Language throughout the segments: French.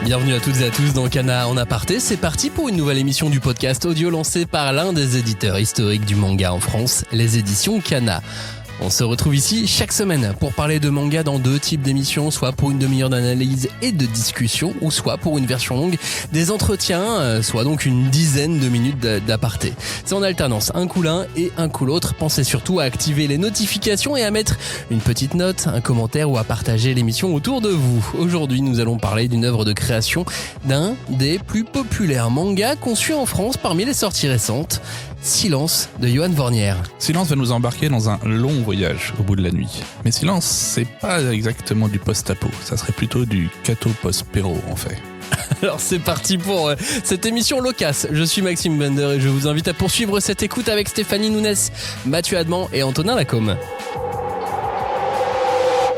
Bienvenue à toutes et à tous dans Kana en aparté. C'est parti pour une nouvelle émission du podcast audio lancé par l'un des éditeurs historiques du manga en France, les éditions Kana. On se retrouve ici chaque semaine pour parler de manga dans deux types d'émissions, soit pour une demi-heure d'analyse et de discussion, ou soit pour une version longue des entretiens, soit donc une dizaine de minutes d'aparté. C'est en alternance, un coup l'un et un coup l'autre. Pensez surtout à activer les notifications et à mettre une petite note, un commentaire ou à partager l'émission autour de vous. Aujourd'hui, nous allons parler d'une œuvre de création d'un des plus populaires mangas conçus en France parmi les sorties récentes. Silence de Johan Vornier. Silence va nous embarquer dans un long voyage au bout de la nuit. Mais Silence, c'est pas exactement du post-apo, ça serait plutôt du cato post-péro en fait. Alors c'est parti pour cette émission loquace. Je suis Maxime Bender et je vous invite à poursuivre cette écoute avec Stéphanie Nounès, Mathieu Adman et Antonin Lacombe.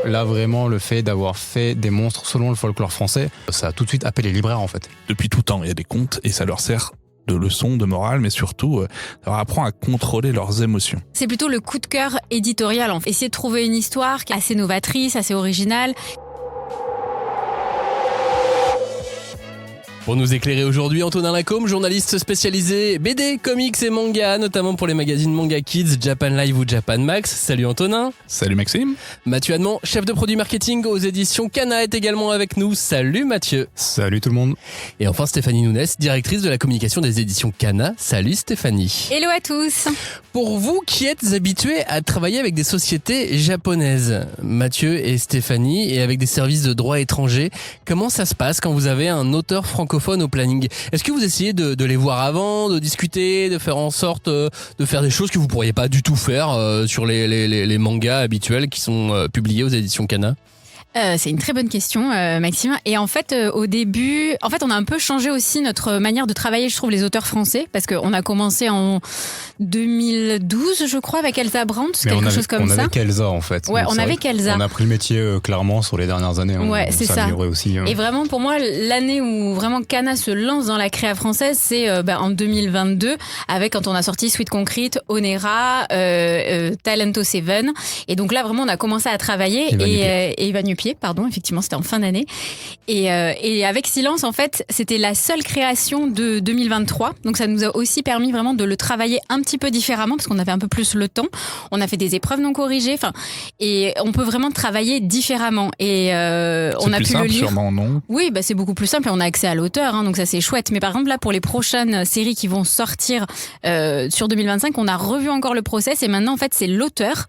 Là, vraiment, le fait d'avoir fait des monstres selon le folklore français, ça a tout de suite appelé les libraires, en fait. Depuis tout temps, il y a des contes et ça leur sert de leçons, de morale, mais surtout, ça leur apprend à contrôler leurs émotions. C'est plutôt le coup de cœur éditorial. Essayer de trouver une histoire qui est assez novatrice, assez originale. Pour nous éclairer aujourd'hui, Antonin Lacombe, journaliste spécialisé BD, comics et manga, notamment pour les magazines Manga Kids, Japan Live ou Japan Max. Salut Antonin. Salut Maxime. Mathieu Adman, chef de produit marketing aux éditions Kana, est également avec nous. Salut Mathieu. Salut tout le monde. Et enfin Stéphanie Nounès, directrice de la communication des éditions Kana. Salut Stéphanie. Hello à tous. Pour vous qui êtes habitués à travailler avec des sociétés japonaises, Mathieu et Stéphanie, et avec des services de droit étranger, comment ça se passe quand vous avez un auteur francophone au planning? Est-ce que vous essayez de les voir avant, de discuter, de faire en sorte de faire des choses que vous pourriez pas du tout faire sur les mangas habituels qui sont publiés aux éditions Kana? C'est une très bonne question, Maxime. Et en fait, au début, on a un peu changé aussi notre manière de travailler, je trouve, les auteurs français, parce qu'on a commencé en 2012, je crois, avec Elsa Brandt, quelque chose comme ça. On avait qu'Elsa, en fait. Ouais, on avait qu'Elsa. On a pris le métier clairement sur les dernières années. Ouais, c'est ça. Aussi. Et vraiment, pour moi, l'année où vraiment Kana se lance dans la créa française, c'est en 2022, avec quand on a sorti Sweet Concrete, Onera, Talento 7. Et donc là, vraiment, on a commencé à travailler et Eva Nupier. Pardon, effectivement, c'était en fin d'année. Et avec Silence, en fait, c'était la seule création de 2023. Donc, ça nous a aussi permis vraiment de le travailler un petit peu différemment parce qu'on avait un peu plus le temps. On a fait des épreuves non corrigées. Et on peut vraiment travailler différemment. Et on a pu le lire. Sûrement, non? Oui, c'est beaucoup plus simple et on a accès à l'auteur. Donc, ça, c'est chouette. Mais par exemple, là, pour les prochaines séries qui vont sortir sur 2025, on a revu encore le process. Et maintenant, en fait, c'est l'auteur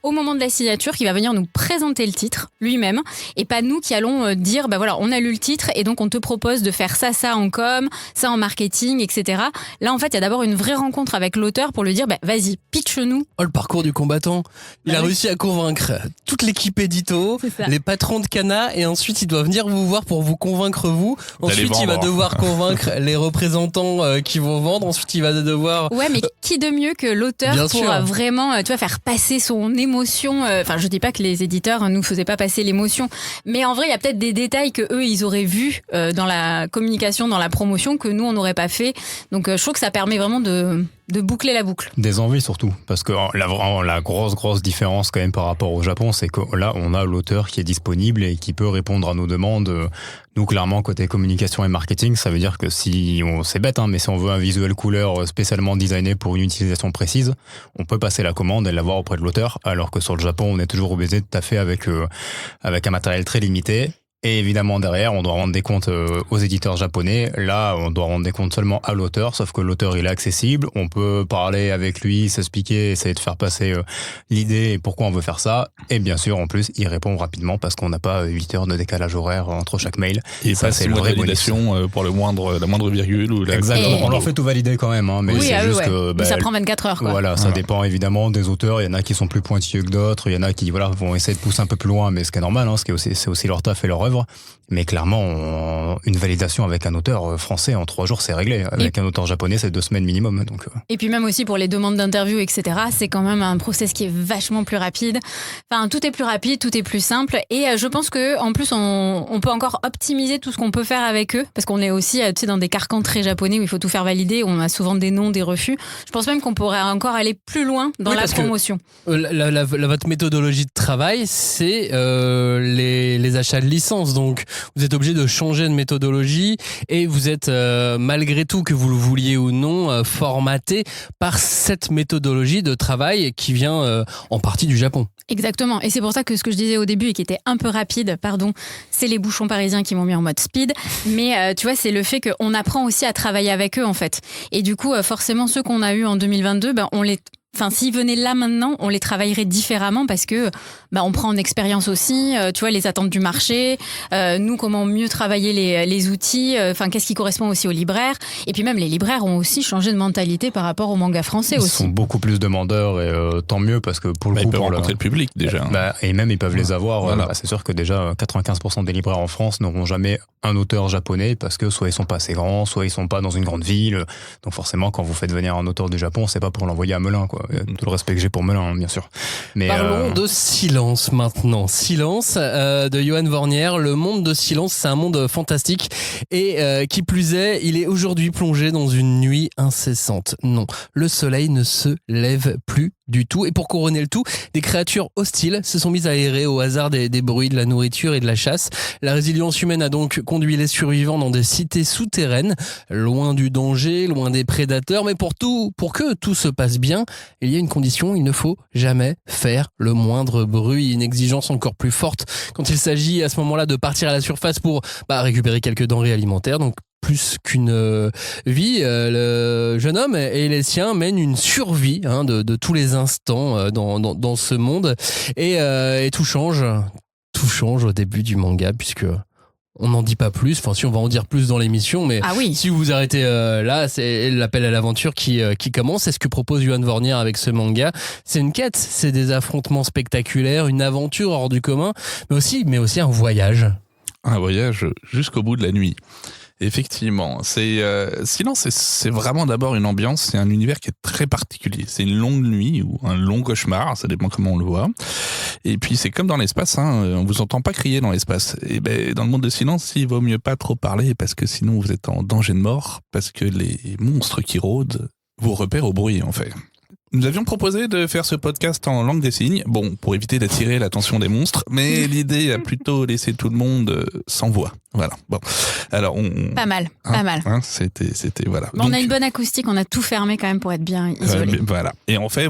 au moment de la signature, qui va venir nous présenter le titre lui-même, et pas nous qui allons dire on a lu le titre et donc on te propose de faire ça en com, ça en marketing, etc. Là, en fait, il y a d'abord une vraie rencontre avec l'autre pour lui dire vas-y, pitch-nous. Oh, le parcours du combattant. Il a réussi à convaincre toute l'équipe édito, les patrons de Kana, et ensuite il doit venir vous voir pour vous convaincre vous. Ensuite, il va devoir convaincre les représentants qui vont vendre. Ensuite, il va devoir... Ouais, mais qui de mieux que l'auteur pour vraiment faire passer son émotion. Je dis pas que les éditeurs nous faisaient pas passer l'émotion, mais en vrai il y a peut-être des détails que eux ils auraient vus dans la communication, dans la promotion, que nous on n'aurait pas fait. Donc je trouve que ça permet vraiment de boucler la boucle. Des envies surtout, parce que la grosse différence quand même par rapport au Japon, c'est que là on a l'auteur qui est disponible et qui peut répondre à nos demandes. Nous, clairement, côté communication et marketing, ça veut dire que c'est bête, mais si on veut un visuel couleur spécialement designé pour une utilisation précise, on peut passer la commande et l'avoir auprès de l'auteur, alors que sur le Japon, on est toujours obligé de taffer avec un matériel très limité. Et évidemment, derrière, on doit rendre des comptes aux éditeurs japonais. Là, on doit rendre des comptes seulement à l'auteur, sauf que l'auteur, il est accessible. On peut parler avec lui, s'expliquer, essayer de faire passer l'idée et pourquoi on veut faire ça. Et bien sûr, en plus, il répond rapidement parce qu'on n'a pas 8 heures de décalage horaire entre chaque mail. Et ça, c'est une vraie validation pour la moindre virgule. Exactement. On leur fait tout valider quand même. Mais c'est juste que... mais ça prend 24 heures. Voilà, ça dépend évidemment des auteurs. Il y en a qui sont plus pointilleux que d'autres. Il y en a qui vont essayer de pousser un peu plus loin, mais ce qui est normal, c'est aussi leur taf et leur œuvre. Mais clairement, une validation avec un auteur français en 3 jours, c'est réglé. Avec un auteur japonais, c'est 2 semaines minimum. Donc. Et puis même aussi pour les demandes d'interview, etc., c'est quand même un process qui est vachement plus rapide. Tout est plus rapide, tout est plus simple. Et je pense qu'en plus, on peut encore optimiser tout ce qu'on peut faire avec eux. Parce qu'on est aussi dans des carcans très japonais où il faut tout faire valider. On a souvent des noms, des refus. Je pense même qu'on pourrait encore aller plus loin dans la promotion. Votre méthodologie de travail, c'est les achats de licences. silence. Donc, vous êtes obligé de changer de méthodologie et vous êtes, malgré tout, que vous le vouliez ou non, formaté par cette méthodologie de travail qui vient en partie du Japon. Exactement. Et c'est pour ça que ce que je disais au début et qui était un peu rapide, c'est les bouchons parisiens qui m'ont mis en mode speed. Mais tu vois, c'est le fait qu'on apprend aussi à travailler avec eux, en fait. Et du coup, forcément, ceux qu'on a eus en 2022, s'ils venaient là maintenant, on les travaillerait différemment parce que on prend en expérience aussi, tu vois, les attentes du marché, nous, comment mieux travailler les outils, qu'est-ce qui correspond aussi aux libraires. Et puis même, les libraires ont aussi changé de mentalité par rapport au manga français aussi. Ils sont beaucoup plus demandeurs et tant mieux parce que pour le coup... Ils peuvent rencontrer le public déjà. Et même, ils peuvent les avoir. Voilà. C'est sûr que déjà, 95% des libraires en France n'auront jamais un auteur japonais parce que soit ils sont pas assez grands, soit ils sont pas dans une grande ville. Donc forcément, quand vous faites venir un auteur du Japon, c'est pas pour l'envoyer à Melun, quoi. Tout le respect que j'ai pour Melun, bien sûr. Mais parlons de Silence maintenant. Silence de Johan Vornier. Le monde de Silence, c'est un monde fantastique. Et qui plus est, il est aujourd'hui plongé dans une nuit incessante. Non, le soleil ne se lève plus du tout. Et pour couronner le tout, des créatures hostiles se sont mises à errer au hasard des bruits de la nourriture et de la chasse. La résilience humaine a donc conduit les survivants dans des cités souterraines, loin du danger, loin des prédateurs. Mais pour que tout se passe bien, il y a une condition, il ne faut jamais faire le moindre bruit. Une exigence encore plus forte quand il s'agit à ce moment-là de partir à la surface pour récupérer quelques denrées alimentaires. Donc plus qu'une vie, le jeune homme et les siens mènent une survie de tous les instants dans ce monde. Et tout change au début du manga, puisque on n'en dit pas plus. Enfin, si, on va en dire plus dans l'émission, mais si vous vous arrêtez là, c'est l'appel à l'aventure qui commence. C'est ce que propose Johan Vornier avec ce manga. C'est une quête, c'est des affrontements spectaculaires, une aventure hors du commun, mais aussi un voyage. Un voyage jusqu'au bout de la nuit. Effectivement, Silence, c'est vraiment d'abord une ambiance, c'est un univers qui est très particulier. C'est une longue nuit ou un long cauchemar, ça dépend comment on le voit. Et puis c'est comme dans l'espace, on vous entend pas crier dans l'espace. Et dans le monde de Silence, il vaut mieux pas trop parler parce que sinon vous êtes en danger de mort, parce que les monstres qui rôdent vous repèrent au bruit en fait. Nous avions proposé de faire ce podcast en langue des signes, pour éviter d'attirer l'attention des monstres, mais l'idée a plutôt laissé tout le monde sans voix. Voilà. Bon, alors pas mal. C'était voilà. On a une bonne acoustique, on a tout fermé quand même pour être bien isolé. Voilà. Et on fait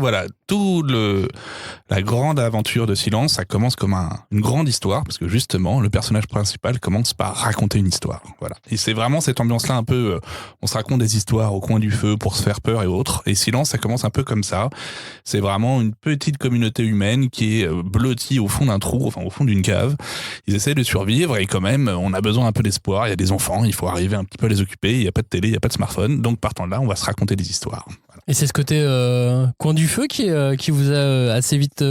la grande aventure de Silence, ça commence comme une grande histoire parce que justement le personnage principal commence par raconter une histoire. Voilà. Et c'est vraiment cette ambiance-là un peu, on se raconte des histoires au coin du feu pour se faire peur et autres. Et Silence, ça commence un peu comme ça. C'est vraiment une petite communauté humaine qui est blottie au fond d'un trou, au fond d'une cave. Ils essaient de survivre et quand même, on a besoin un peu d'espoir. Il y a des enfants, il faut arriver un petit peu à les occuper. Il n'y a pas de télé, il n'y a pas de smartphone. Donc partant de là, on va se raconter des histoires. Voilà. Et c'est ce côté coin du feu qui vous a assez vite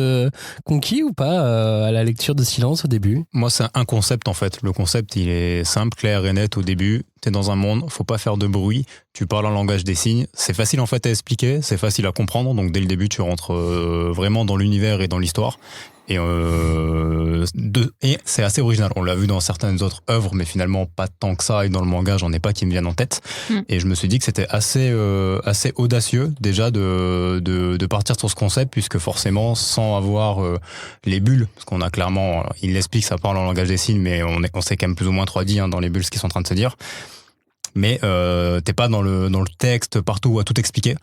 conquis ou pas à la lecture de Silence au début ? Moi, c'est un concept en fait. Le concept, il est simple, clair et net au début. T'es dans un monde, faut pas faire de bruit. Tu parles en langage des signes. C'est facile en fait à expliquer, c'est facile à comprendre. Donc dès le début, tu rentres vraiment dans l'univers et dans l'histoire. Et c'est assez original. On l'a vu dans certaines autres œuvres, mais finalement pas tant que ça. Et dans le manga, j'en ai pas qui me viennent en tête. Et je me suis dit que c'était assez audacieux déjà de partir sur ce concept, puisque forcément, sans avoir les bulles, parce qu'on a clairement, il l'explique, ça parle en langage des signes, mais on sait quand même plus ou moins 3D dans les bulles ce qu'ils sont en train de se dire. Mais t'es pas dans le texte partout à tout expliquer.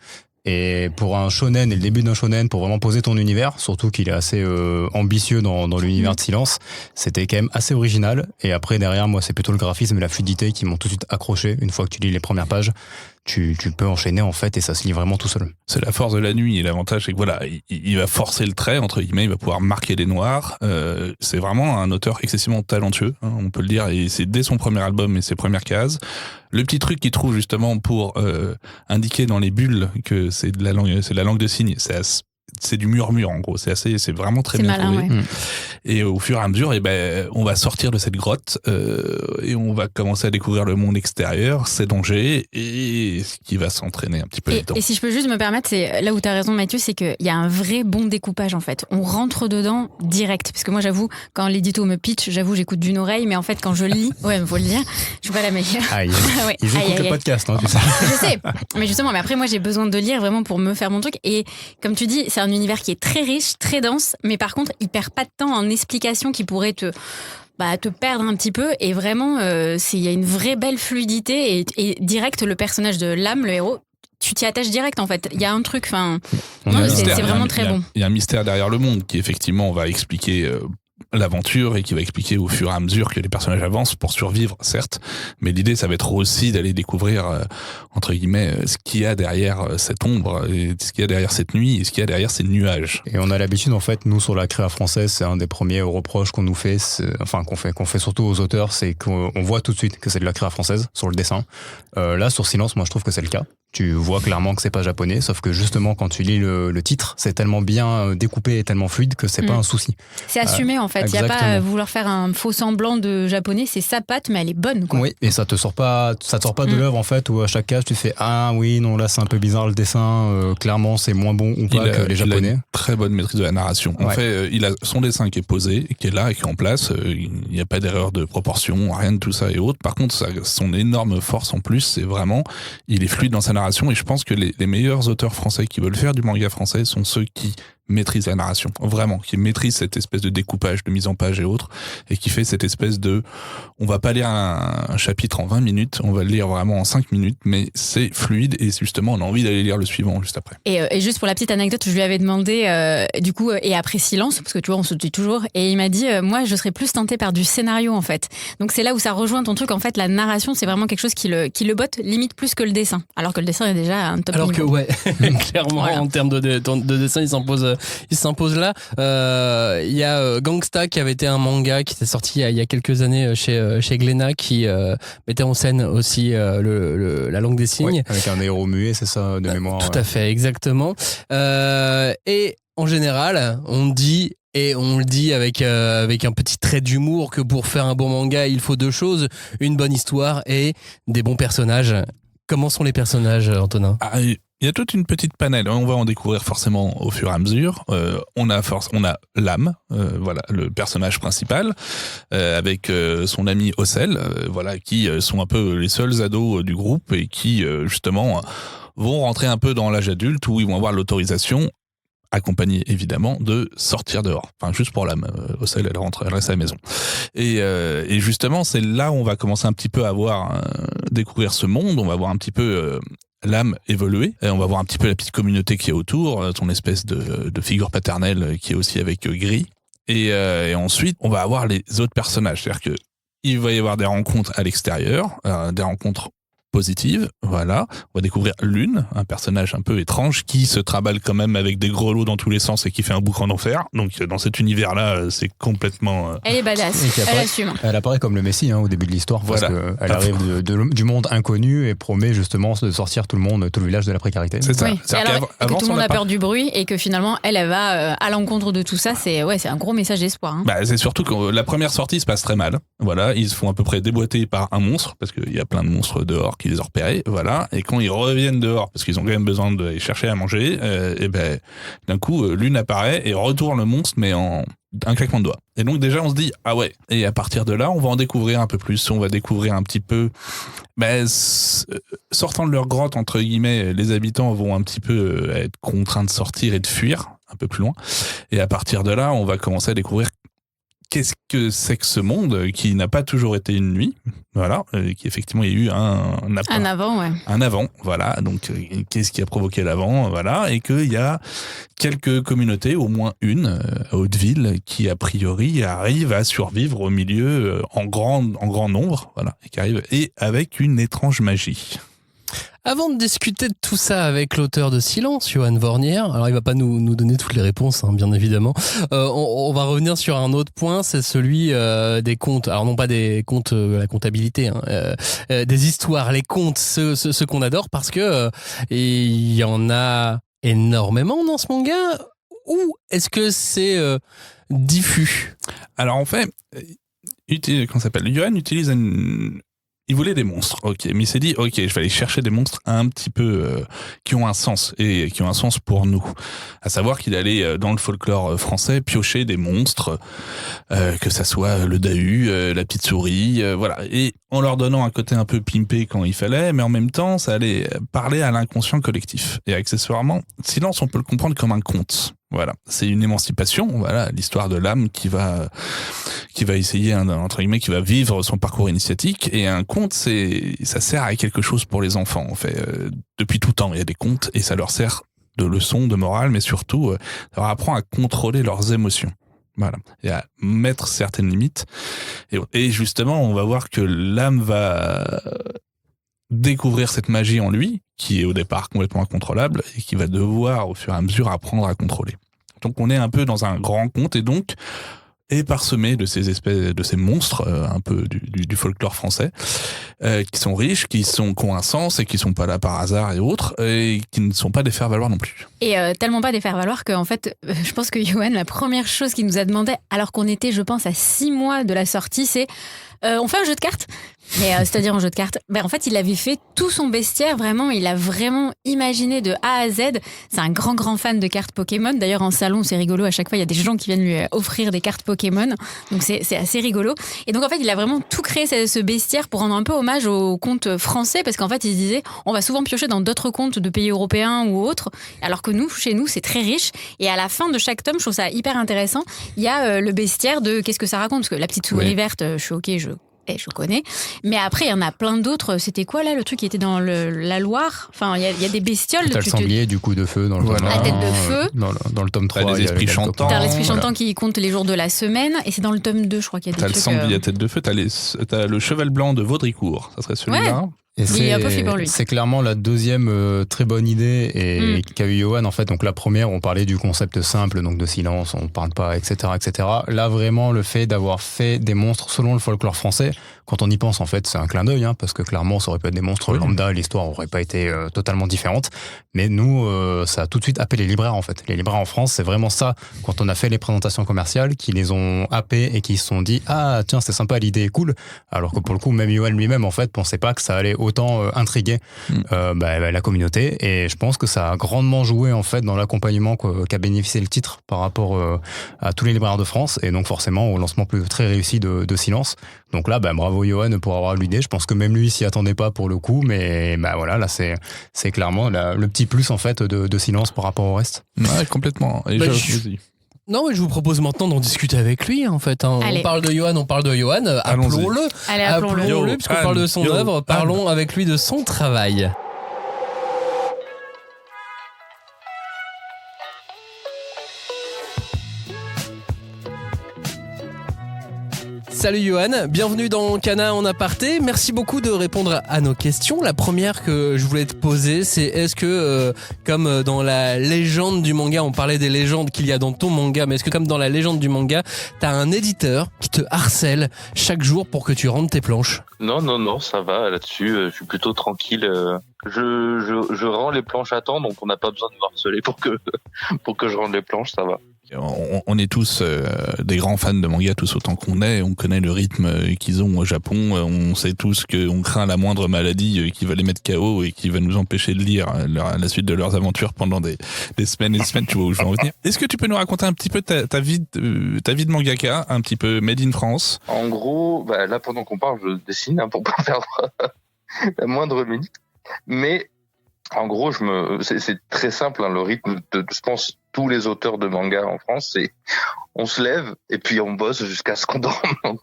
Et pour un shonen et le début d'un shonen, pour vraiment poser ton univers, surtout qu'il est assez ambitieux dans l'univers de Silence, c'était quand même assez original. Et après, derrière, moi, c'est plutôt le graphisme et la fluidité qui m'ont tout de suite accroché. Une fois que tu lis les premières pages, tu peux enchaîner en fait et ça se lit vraiment tout seul. C'est la force de la nuit et l'avantage c'est que voilà, il va forcer le trait entre guillemets, il va pouvoir marquer les noirs. C'est vraiment un auteur excessivement talentueux, on peut le dire, et c'est dès son premier album et ses premières cases. Le petit truc qu'il trouve justement pour indiquer dans les bulles que c'est la langue de signes, c'est du murmure en gros, c'est vraiment très bien malin, trouvé. Ouais. Et au fur et à mesure, on va sortir de cette grotte et on va commencer à découvrir le monde extérieur, ses dangers et ce qui va s'entraîner un petit peu là-dedans. Et si je peux juste me permettre, c'est là où tu as raison Mathieu, c'est qu'il y a un vrai bon découpage en fait. On rentre dedans direct, parce que moi j'avoue, quand l'édito me pitch, j'écoute d'une oreille, mais en fait quand je lis, ouais, faut le dire, je suis pas la meilleure. Ils écoutent le podcast, tu sais. Je sais, mais justement, mais après moi j'ai besoin de lire vraiment pour me faire mon truc. Et comme tu dis, c'est un univers qui est très riche, très dense, mais par contre il perd pas de temps en explications qui pourraient te te perdre un petit peu. Et vraiment, il y a une vraie belle fluidité et direct, le personnage de Lam, le héros, tu t'y attaches direct en fait. Il y a un truc, c'est vraiment très bon. Il y a un mystère derrière le monde qui effectivement va expliquer l'aventure et qui va expliquer au fur et à mesure que les personnages avancent pour survivre, certes, mais l'idée ça va être aussi d'aller découvrir entre guillemets ce qu'il y a derrière cette ombre, et ce qu'il y a derrière cette nuit et ce qu'il y a derrière ces nuages. Et on a l'habitude en fait, nous sur la créa française, c'est un des premiers reproches qu'on nous fait, qu'on fait surtout aux auteurs, c'est qu'on voit tout de suite que c'est de la créa française sur le dessin. Là sur Silence, moi je trouve que c'est le cas. Tu vois clairement que c'est pas japonais, sauf que justement quand tu lis le titre, c'est tellement bien découpé et tellement fluide que c'est pas un souci. C'est assumé en fait. Il n'y a pas à vouloir faire un faux semblant de japonais, c'est sa patte mais elle est bonne quoi. Oui, et ça te sort pas de l'œuvre en fait, où à chaque case tu fais ah oui non là c'est un peu bizarre le dessin, clairement c'est moins bon ou pas que les japonais. Il a une très bonne maîtrise de la narration. En fait, il a son dessin qui est posé, qui est là et qui est en place. Il n'y a pas d'erreur de proportion, rien de tout ça et autres. Par contre, son énorme force en plus, c'est vraiment il est fluide dans sa narration. Et je pense que les meilleurs auteurs français qui veulent faire du manga français sont ceux qui maîtrisent la narration, vraiment, qui maîtrisent cette espèce de découpage, de mise en page et autres, et qui fait cette espèce de... On va pas lire un chapitre en 20 minutes, on va le lire vraiment en 5 minutes, mais c'est fluide et justement on a envie d'aller lire le suivant juste après. Et juste pour la petite anecdote, je lui avais demandé du coup, et après Silence, parce que tu vois on se dit toujours, et il m'a dit moi je serais plus tentée par du scénario en fait. Donc c'est là où ça rejoint ton truc, en fait la narration c'est vraiment quelque chose qui le botte limite plus que le dessin, alors que le dessin est déjà un top alors niveau. Que ouais, clairement voilà. En termes de dessin il s'impose là. Il y a Gangsta qui avait été un manga qui était sorti il y a quelques années chez Glénat qui mettait en scène aussi la langue des signes. Ouais, avec un héros muet, c'est ça, de mémoire. Tout à fait, exactement. Et en général, on dit... Et on le dit avec un petit trait d'humour que pour faire un bon manga, il faut deux choses, une bonne histoire et des bons personnages. Comment sont les personnages, Antonin ? Il y a toute une petite panel. On va en découvrir forcément au fur et à mesure. On a Lam, voilà, le personnage principal, avec son ami Ocel, voilà, qui sont un peu les seuls ados du groupe et qui justement vont rentrer un peu dans l'âge adulte où ils vont avoir l'autorisation, accompagnée évidemment, de sortir dehors. Enfin, juste pour Lam. Ocel, elle reste à la maison. Et justement, c'est là où on va commencer un petit peu à découvrir ce monde. On va voir un petit peu Lam évoluer. Et on va voir un petit peu la petite communauté qui est autour, son espèce de figure paternelle qui est aussi avec Gris. Et ensuite, on va avoir les autres personnages. C'est-à-dire que il va y avoir des rencontres à l'extérieur, des rencontres positives, voilà. On va découvrir Lune, un personnage un peu étrange qui se traballe quand même avec des grelots dans tous les sens et qui fait un boucan d'enfer. Donc dans cet univers-là, c'est complètement... Elle est badass, elle assume. Elle apparaît comme le Messie au début de l'histoire, voilà. Parce qu'elle arrive du monde inconnu et promet justement de sortir tout le village de la précarité. C'est ça. Oui. Que tout le monde a peur du bruit et que finalement elle va à l'encontre de tout ça. C'est un gros message d'espoir. C'est surtout que la première sortie se passe très mal. Voilà, ils se font à peu près déboîter par un monstre parce qu'il y a plein de monstres dehors qui les ont repérés, voilà. Et quand ils reviennent dehors, parce qu'ils ont quand même besoin d'aller chercher à manger, et d'un coup, Lune apparaît et retourne le monstre, mais en un claquement de doigts. Et donc déjà, on se dit, ah ouais. Et à partir de là, on va en découvrir un peu plus. On va découvrir un petit peu... sortant de leur grotte, entre guillemets, les habitants vont un petit peu être contraints de sortir et de fuir un peu plus loin. Et à partir de là, on va commencer à découvrir qu'est-ce que c'est que ce monde qui n'a pas toujours été une nuit, voilà, qui effectivement il y a eu un avant, ouais. Un avant, voilà. Donc qu'est-ce qui a provoqué l'avant, voilà, et qu'il y a quelques communautés, au moins une à Hauteville, qui a priori arrive à survivre au milieu en grand nombre, voilà, et qui arrive et avec une étrange magie. Avant de discuter de tout ça avec l'auteur de Silence, Johan Vornier, alors il va pas nous donner toutes les réponses, bien évidemment. On va revenir sur un autre point, c'est celui des contes. Alors non pas des contes, la comptabilité, des histoires, les contes, ceux qu'on adore, parce que il y en a énormément dans ce manga. Ou est-ce que c'est diffus ? Alors en fait, Johan utilise il voulait des monstres, ok, mais il s'est dit, ok, je vais aller chercher des monstres un petit peu qui ont un sens et qui ont un sens pour nous. À savoir qu'il allait dans le folklore français piocher des monstres, que ça soit le dahu, la petite souris, voilà, et en leur donnant un côté un peu pimpé quand il fallait, mais en même temps, ça allait parler à l'inconscient collectif. Et accessoirement, Silence, on peut le comprendre comme un conte. Voilà, c'est une émancipation, voilà, l'histoire de l'âme qui va essayer, entre guillemets, qui va vivre son parcours initiatique. Et un conte, ça sert à quelque chose pour les enfants, en fait. Depuis tout temps, il y a des contes et ça leur sert de leçon, de morale, mais surtout, ça leur apprend à contrôler leurs émotions. Voilà, et à mettre certaines limites. Et justement, on va voir que l'âme va découvrir cette magie en lui, qui est au départ complètement incontrôlable, et qui va devoir, au fur et à mesure, apprendre à contrôler. Donc on est un peu dans un grand conte, et donc est parsemé de ces espèces, de ces monstres, un peu du folklore français, qui sont riches, qui ont un sens, et qui sont pas là par hasard et autres, et qui ne sont pas des faire-valoir non plus. Et tellement pas des faire-valoir qu'en fait, je pense que Johan, la première chose qu'il nous a demandé, alors qu'on était, je pense, à 6 mois de la sortie, c'est on fait un jeu de cartes. Mais c'est-à-dire un jeu de cartes. Ben, en fait, il avait fait tout son bestiaire, vraiment. Il a vraiment imaginé de A à Z. C'est un grand fan de cartes Pokémon. D'ailleurs, en salon, c'est rigolo. À chaque fois, il y a des gens qui viennent lui offrir des cartes Pokémon. Donc, c'est assez rigolo. Et donc, en fait, il a vraiment tout créé, ce bestiaire, pour rendre un peu hommage aux contes français. Parce qu'en fait, il se disait, on va souvent piocher dans d'autres contes de pays européens ou autres. Alors que nous, chez nous, c'est très riche. Et à la fin de chaque tome, je trouve ça hyper intéressant. Il y a le bestiaire de qu'est-ce que ça raconte. Parce que la petite souris verte, je suis OK, je connais. Mais après, il y en a plein d'autres. C'était quoi, là, le truc qui était dans la Loire? Enfin, il y a des bestioles. T'as le sanglier, du coup, de feu dans le tome 1. La tête de feu. Dans le tome 3. T'as les esprits chantants. T'as l'esprit chantant qui compte les jours de la semaine. Et c'est dans le tome 2, je crois qu'il y a des trucs. T'as le sanglier à tête de feu. T'as le cheval blanc de Vaudricourt. Ça serait celui-là. Ouais. Et il est un peu flippant, lui. C'est clairement la deuxième très bonne idée qu'a eu Johan, en fait. Donc la première, on parlait du concept simple, donc de silence, on ne parle pas, etc., etc. Là, vraiment, le fait d'avoir fait des monstres selon le folklore français, quand on y pense, en fait, c'est un clin d'œil, hein, parce que clairement, ça aurait pu être des monstres lambda, l'histoire aurait pas été totalement différente. Mais nous, ça a tout de suite happé les libraires, en fait. Les libraires en France, c'est vraiment ça. Quand on a fait les présentations commerciales, qui les ont happés et qui se sont dit, ah, tiens, c'est sympa, l'idée est cool. Alors que pour le coup, même Johan lui-même, en fait, pensait pas que ça allait autant intriguer la communauté. Et je pense que ça a grandement joué, en fait, dans l'accompagnement qu'a bénéficié le titre par rapport à tous les libraires de France. Et donc, forcément, au lancement très réussi de Silence. Donc là, bravo Johan pour avoir eu l'idée. Je pense que même lui s'y attendait pas pour le coup, mais voilà, là c'est clairement le petit plus en fait de Silence par rapport au reste. Ouais, complètement. Et Non, mais je vous propose maintenant d'en discuter avec lui, en fait. Hein. On parle de Johan. Appelons-le. Allez, appelons-le. Puisqu'on parle de son œuvre, parlons avec lui de son travail. Salut Johan, bienvenue dans Kana en aparté. Merci beaucoup de répondre à nos questions. La première que je voulais te poser, c'est est-ce que, comme dans la légende du manga, on parlait des légendes qu'il y a dans ton manga, mais est-ce que comme dans la légende du manga, t'as un éditeur qui te harcèle chaque jour pour que tu rendes tes planches? Non, ça va là-dessus. Je suis plutôt tranquille. Je rends les planches à temps, donc on n'a pas besoin de me harceler pour que je rende les planches, ça va. On est tous des grands fans de manga, tous autant qu'on est. On connaît le rythme qu'ils ont au Japon. On sait tous qu'on craint la moindre maladie qui va les mettre KO et qui va nous empêcher de lire la suite de leurs aventures pendant des semaines et des semaines. Tu vois où je veux en venir. Est-ce que tu peux nous raconter un petit peu ta vie de mangaka, un petit peu made in France? En gros, là pendant qu'on parle, je dessine pour pas perdre la moindre minute. Mais en gros, c'est très simple, hein, le rythme de je pense tous les auteurs de manga en France, c'est on se lève et puis on bosse jusqu'à ce qu'on dorme. Donc,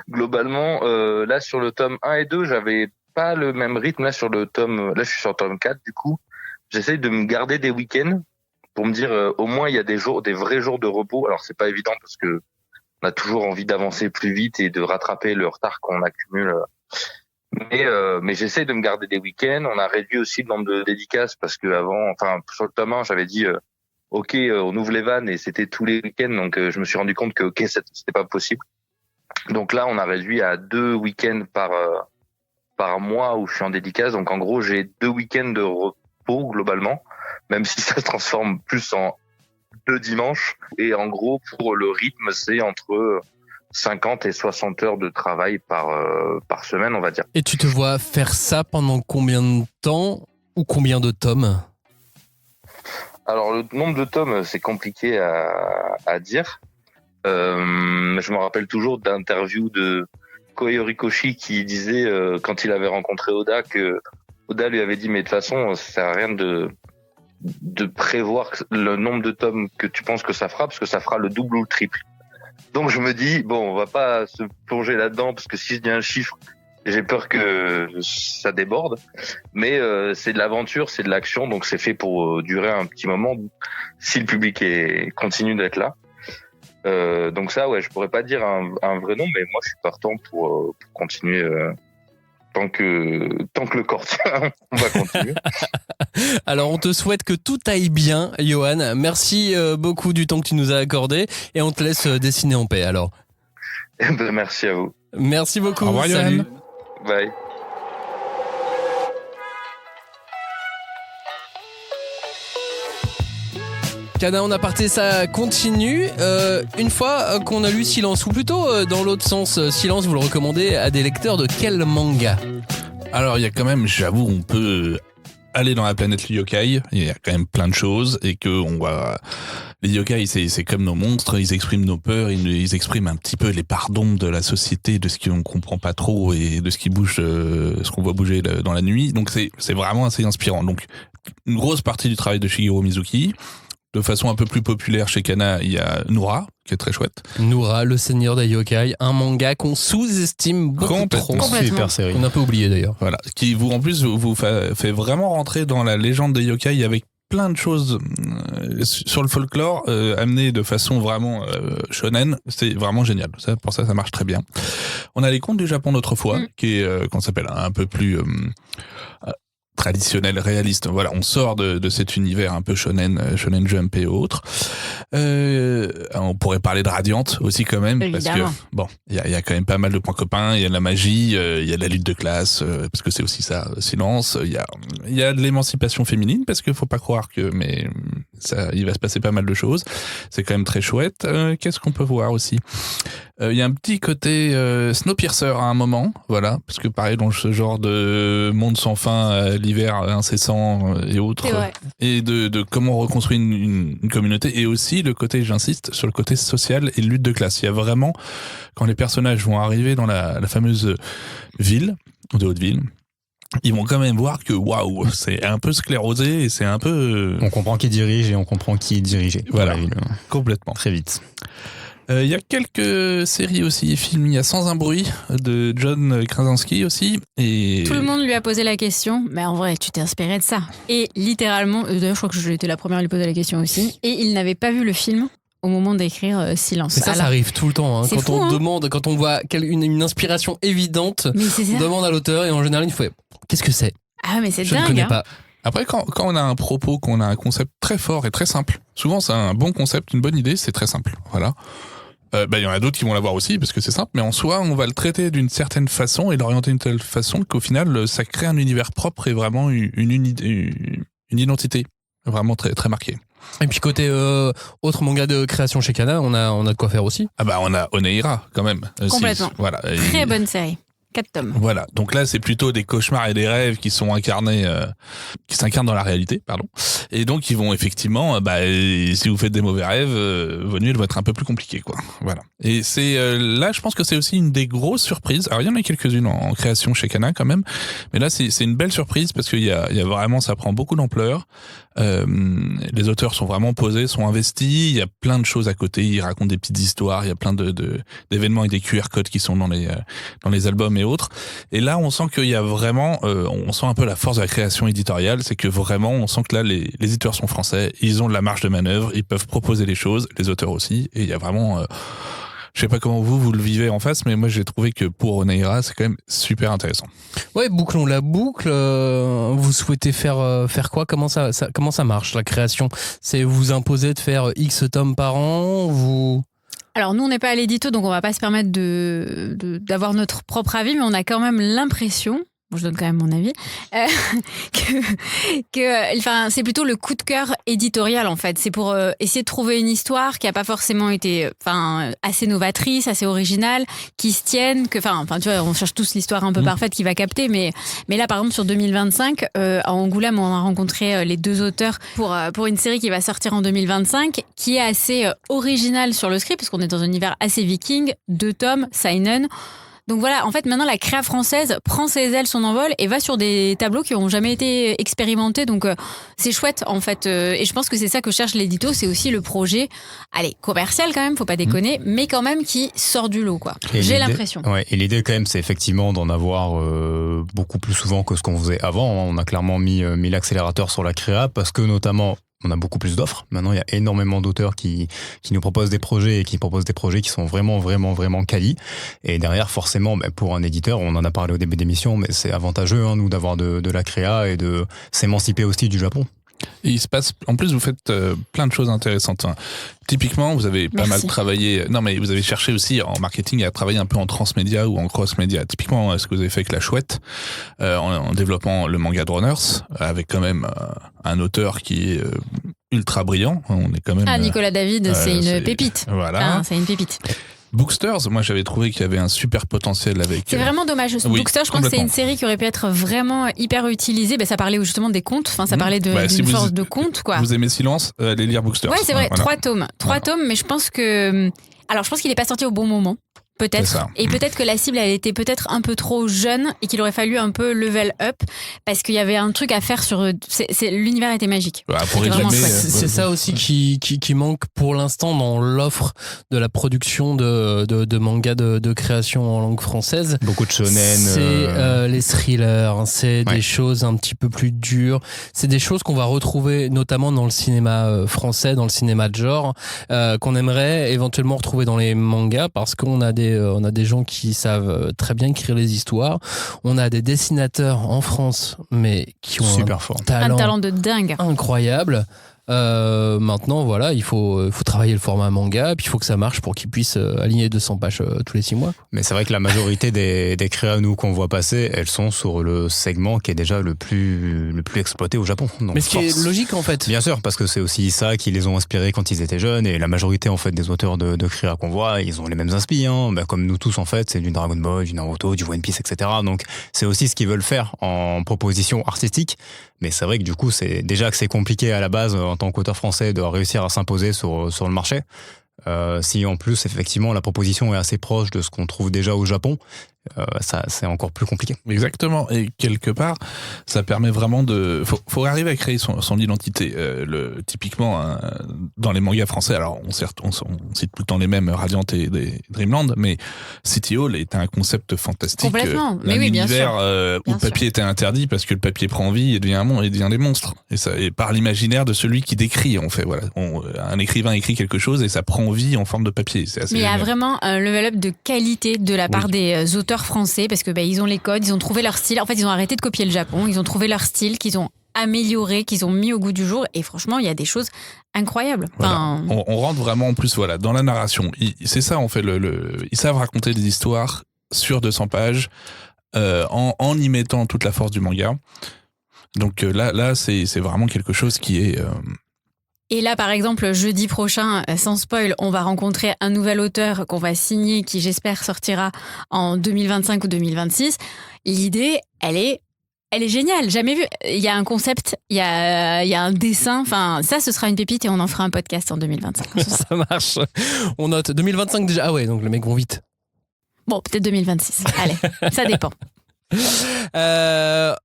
globalement, là sur le tome 1 et 2, j'avais pas le même rythme. Là je suis sur le tome 4, du coup, j'essaye de me garder des week-ends pour me dire au moins il y a des vrais jours de repos. Alors c'est pas évident parce que on a toujours envie d'avancer plus vite et de rattraper le retard qu'on accumule. Mais j'essaie de me garder des week-ends. On a réduit aussi le nombre de dédicaces parce que avant, sur le tome 1, j'avais dit OK, on ouvre les vannes et c'était tous les week-ends. Donc je me suis rendu compte que OK, c'était pas possible. Donc là, on a réduit à 2 week-ends par mois où je suis en dédicace. Donc en gros, j'ai 2 week-ends de repos globalement, même si ça se transforme plus en 2 dimanches. Et en gros, pour le rythme, c'est entre 50 et 60 heures de travail par semaine, on va dire. Et tu te vois faire ça pendant combien de temps ou combien de tomes? Alors, le nombre de tomes, c'est compliqué à dire. Je me rappelle toujours d'interviews de Kohei Horikoshi qui disait, quand il avait rencontré Oda, que Oda lui avait dit, mais de toute façon, ça sert à rien de de prévoir le nombre de tomes que tu penses que ça fera, parce que ça fera le double ou le triple. Donc je me dis, bon, on va pas se plonger là-dedans, parce que si je dis un chiffre, j'ai peur que ça déborde. Mais c'est de l'aventure, c'est de l'action, donc c'est fait pour durer un petit moment, si le public continue d'être là. Donc ça, ouais, je pourrais pas dire un vrai nom, mais moi je suis partant pour continuer tant que le corps tient, on va continuer. Alors on te souhaite que tout aille bien, Johan. Merci beaucoup du temps que tu nous as accordé et on te laisse dessiner en paix alors. Merci à vous. Merci beaucoup. Au revoir, salut. Johan. Bye. Cana en aparté, ça continue. Une fois qu'on a lu Silence, ou plutôt dans l'autre sens, Silence, vous le recommandez à des lecteurs de quel manga ? Alors, il y a quand même, j'avoue, on peut aller dans la planète yokai. Il y a quand même plein de choses et que on voit. Les yokai, c'est comme nos monstres. Ils expriment nos peurs. Ils expriment un petit peu les parts d'ombre de la société, de ce qu'on comprend pas trop et de ce qui bouge, ce qu'on voit bouger dans la nuit. Donc, c'est vraiment assez inspirant. Donc, une grosse partie du travail de Shigeru Mizuki. De façon un peu plus populaire chez Kana, il y a Noura, qui est très chouette. Noura, le seigneur des yokai, un manga qu'on sous-estime beaucoup trop. Super série. On a un peu oublié d'ailleurs. Voilà, qui vous en plus vous fait vraiment rentrer dans la légende des yokai avec plein de choses sur le folklore amenées de façon vraiment shonen. C'est vraiment génial. Pour ça marche très bien. On a les contes du Japon d'autrefois, qui est qu'on s'appelle un peu plus traditionnel, réaliste. Voilà, on sort de cet univers un peu shonen Jump et autres. On pourrait parler de Radiant aussi quand même, Évidemment. parce que bon, il y a quand même pas mal de points communs. Il y a de la magie, il y a de la lutte de classe, parce que c'est aussi ça, Silence. Il y a de l'émancipation féminine, parce qu'il faut pas croire mais ça, il va se passer pas mal de choses. C'est quand même très chouette. Qu'est-ce qu'on peut voir aussi? Il y a un petit côté Snowpiercer à un moment, voilà, parce que pareil dans ce genre de monde sans fin, l'hiver incessant et autres, et de comment on reconstruit une communauté, et aussi le côté, j'insiste, sur le côté social et lutte de classe. Il y a vraiment, quand les personnages vont arriver dans la fameuse ville, de Haute-Ville, ils vont quand même voir que waouh, c'est un peu sclérosé et c'est un peu... On comprend qui dirige et on comprend qui est dirigé. Voilà, complètement. Très vite. Il y a quelques séries aussi, films. Il y a Sans un bruit de John Krasinski aussi. Et... Tout le monde lui a posé la question, mais en vrai, tu t'es inspiré de ça. Et littéralement, d'ailleurs, je crois que j'étais la première à lui poser la question aussi, et il n'avait pas vu le film au moment d'écrire Silence. Mais ça arrive tout le temps. Hein. C'est quand fou, on hein. demande, quand on voit une inspiration évidente, Mais c'est ça. on demande à l'auteur et en général, il faut qu'est-ce que c'est ? Ah, mais c'est Je ne dingue. connais Hein. pas. Après, quand on a un propos, qu'on a un concept très fort et très simple, souvent c'est un bon concept, une bonne idée, c'est très simple. Voilà. Il y en a d'autres qui vont l'avoir aussi parce que c'est simple, mais en soi, on va le traiter d'une certaine façon et l'orienter d'une telle façon qu'au final, ça crée un univers propre et vraiment une identité vraiment très, très marquée. Et puis côté autre manga de création chez Kana, on a de quoi faire aussi. Ah bah on a Oneira quand même. Complètement. Voilà. Très bonne série. 4 tomes. Voilà, donc là c'est plutôt des cauchemars et des rêves qui sont incarnés, qui s'incarnent dans la réalité, pardon. Et donc ils vont effectivement, si vous faites des mauvais rêves, vos nuits vont être un peu plus compliquées, quoi. Voilà. Et c'est là, je pense que c'est aussi une des grosses surprises. Alors il y en a quelques-unes en création chez Kana quand même, mais là c'est une belle surprise parce qu'il y a vraiment, ça prend beaucoup d'ampleur. Les auteurs sont vraiment posés, sont investis. Il y a plein de choses à côté. Ils racontent des petites histoires. Il y a plein d'événements et des QR codes qui sont dans les albums et autres. Et là, on sent qu'il y a vraiment, on sent un peu la force de la création éditoriale. C'est que vraiment, on sent que là, les éditeurs sont français. Ils ont de la marge de manœuvre. Ils peuvent proposer les choses. Les auteurs aussi. Et il y a vraiment, je sais pas comment vous le vivez en face, mais moi j'ai trouvé que pour Oneira, c'est quand même super intéressant. Ouais, bouclons la boucle. Vous souhaitez faire quoi ? Comment ça marche la création ? C'est vous imposer de faire X tomes par an ? Alors nous, on n'est pas à l'édito, donc on va pas se permettre d'avoir notre propre avis, mais on a quand même l'impression, je donne quand même mon avis, que c'est plutôt le coup de cœur éditorial en fait. C'est pour essayer de trouver une histoire qui a pas forcément été, assez novatrice, assez originale, qui se tienne, tu vois, on cherche tous l'histoire un peu parfaite qui va capter, mais là par exemple sur 2025, à Angoulême, on a rencontré les deux auteurs pour une série qui va sortir en 2025, qui est assez originale sur le script, parce qu'on est dans un univers assez viking, 2 tomes, seinen. Donc voilà, en fait, maintenant, la créa française prend ses ailes, son envol et va sur des tableaux qui n'ont jamais été expérimentés. Donc, c'est chouette, en fait. Et je pense que c'est ça que cherche l'édito. C'est aussi le projet, allez, commercial quand même, faut pas déconner, mais quand même qui sort du lot, quoi. J'ai l'impression. Ouais, et l'idée, quand même, c'est effectivement d'en avoir beaucoup plus souvent que ce qu'on faisait avant. On a clairement mis l'accélérateur sur la créa parce que, notamment, on a beaucoup plus d'offres. Maintenant, il y a énormément d'auteurs qui nous proposent des projets et qui proposent des projets qui sont vraiment, vraiment, vraiment quali. Et derrière, forcément, pour un éditeur, on en a parlé au début d'émission, mais c'est avantageux, nous, d'avoir de la créa et de s'émanciper aussi du Japon. Et il se passe, en plus, vous faites plein de choses intéressantes. Typiquement, vous avez pas mal travaillé. Non, mais vous avez cherché aussi en marketing à travailler un peu en transmédia ou en cross-média. Typiquement, ce que vous avez fait avec La Chouette, en développant le manga de Runners, avec quand même un auteur qui est ultra brillant. On est quand même. Nicolas David, c'est une pépite. Voilà. Enfin, c'est une pépite. Booksters, moi j'avais trouvé qu'il y avait un super potentiel avec... C'est vraiment dommage. Booksters, je crois que c'est une série qui aurait pu être vraiment hyper utilisée. Ça parlait justement des contes, ça parlait d'une force de conte, quoi. Vous aimez Silence, allez lire Booksters. Ouais, c'est vrai, voilà. 3 tomes. 3 tomes, mais je pense que... Alors, je pense qu'il n'est pas sorti au bon moment. Peut-être. Et peut-être que la cible, elle était peut-être un peu trop jeune et qu'il aurait fallu un peu level up parce qu'il y avait un truc à faire sur... l'univers était magique. C'est ça aussi qui manque pour l'instant dans l'offre de la production de mangas de création en langue française. Beaucoup de shonen. C'est les thrillers, c'est des choses un petit peu plus dures. C'est des choses qu'on va retrouver notamment dans le cinéma français, dans le cinéma de genre, qu'on aimerait éventuellement retrouver dans les mangas parce qu'on a des gens qui savent très bien écrire les histoires. On a des dessinateurs en France, mais qui ont super fort. Un talent de dingue. Incroyable. Maintenant, voilà, il faut travailler le format manga, puis il faut que ça marche pour qu'ils puissent aligner 200 pages tous les 6 mois. Mais c'est vrai que la majorité des créas, nous, qu'on voit passer, elles sont sur le segment qui est déjà le plus exploité au Japon. Donc, mais ce qui est logique, en fait. Bien sûr, parce que c'est aussi ça qui les ont inspirés quand ils étaient jeunes, et la majorité, en fait, des auteurs de créas qu'on voit, ils ont les mêmes inspirations, comme nous tous, en fait, c'est du Dragon Ball, du Naruto, du One Piece, etc. Donc, c'est aussi ce qu'ils veulent faire en proposition artistique. Mais c'est vrai que du coup, c'est déjà que c'est compliqué à la base en tant qu'auteur français de réussir à s'imposer sur le marché. Si en plus, effectivement, la proposition est assez proche de ce qu'on trouve déjà au Japon, ça c'est encore plus compliqué. Exactement. Et quelque part, ça permet vraiment de... Faut arriver à créer son identité. Typiquement, dans les mangas français, alors on cite tout le temps les mêmes, Radiant et Dreamland, mais City Hall était un concept fantastique. Complètement. Mais un oui, bien univers sûr. où le papier était interdit parce que le papier prend vie et devient des monstres. Et par l'imaginaire de celui qui décrit, on fait, voilà. Un écrivain écrit quelque chose et ça prend vie en forme de papier. C'est assez mais il y a génial. vraiment un level up de qualité de la part des auteurs français parce que ils ont les codes, ils ont trouvé leur style. En fait, ils ont arrêté de copier le Japon, ils ont trouvé leur style qu'ils ont amélioré, qu'ils ont mis au goût du jour. Et franchement, il y a des choses incroyables. Voilà. On rentre vraiment en plus dans la narration. C'est ça, on fait ils savent raconter des histoires sur 200 pages en y mettant toute la force du manga. Donc là, c'est vraiment quelque chose qui est... Et là, par exemple, jeudi prochain, sans spoil, on va rencontrer un nouvel auteur qu'on va signer, qui j'espère sortira en 2025 ou 2026. L'idée, elle est géniale. Jamais vu. Il y a un concept, il y a un dessin. Enfin, ça, ce sera une pépite et on en fera un podcast en 2025. Ça marche. On note 2025 déjà. Ah ouais, donc le mec vont vite. Bon, peut-être 2026. Allez, ça dépend.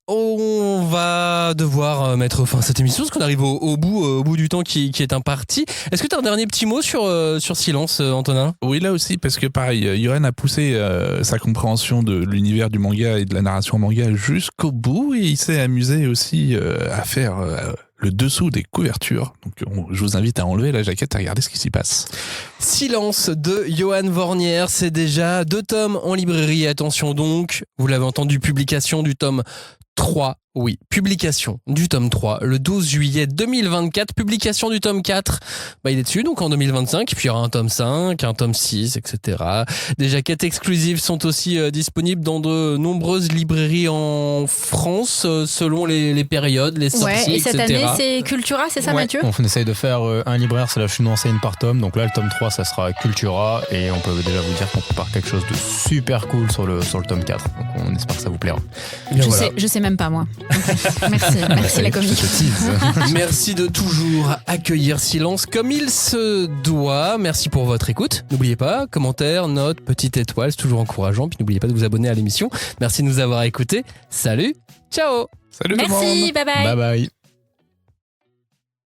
On va devoir mettre fin à cette émission parce qu'on arrive au bout du temps qui est imparti. Est-ce que tu as un dernier petit mot sur Silence, Antonin ? Oui, là aussi, parce que pareil, Yoann a poussé sa compréhension de l'univers du manga et de la narration manga jusqu'au bout et il s'est amusé aussi à faire le dessous des couvertures. Donc je vous invite à enlever la jaquette et à regarder ce qui s'y passe. Silence de Yoann Vornier, c'est déjà 2 tomes en librairie. Attention donc, vous l'avez entendu, publication du tome 3. Oui, publication du tome 3 le 12 juillet 2024, publication du tome 4, il est dessus donc en 2025, puis il y aura un tome 5, un tome 6, etc. Des jaquettes exclusives sont aussi disponibles dans de nombreuses librairies en France, selon les périodes, les sorties, et cette etc. année c'est Cultura, c'est ça Mathieu ? On essaye de faire un libraire / une enseigne par tome, donc là le tome 3 ça sera Cultura, et on peut déjà vous dire qu'on prépare quelque chose de super cool sur le tome 4, donc on espère que ça vous plaira. Je sais même pas moi. Merci la commune. Merci de toujours accueillir Silence comme il se doit. Merci pour votre écoute. N'oubliez pas, commentaires, notes, petite étoile, c'est toujours encourageant. Puis n'oubliez pas de vous abonner à l'émission. Merci de nous avoir écoutés. Salut, ciao. Salut tout le monde. Merci, bye bye. Bye bye.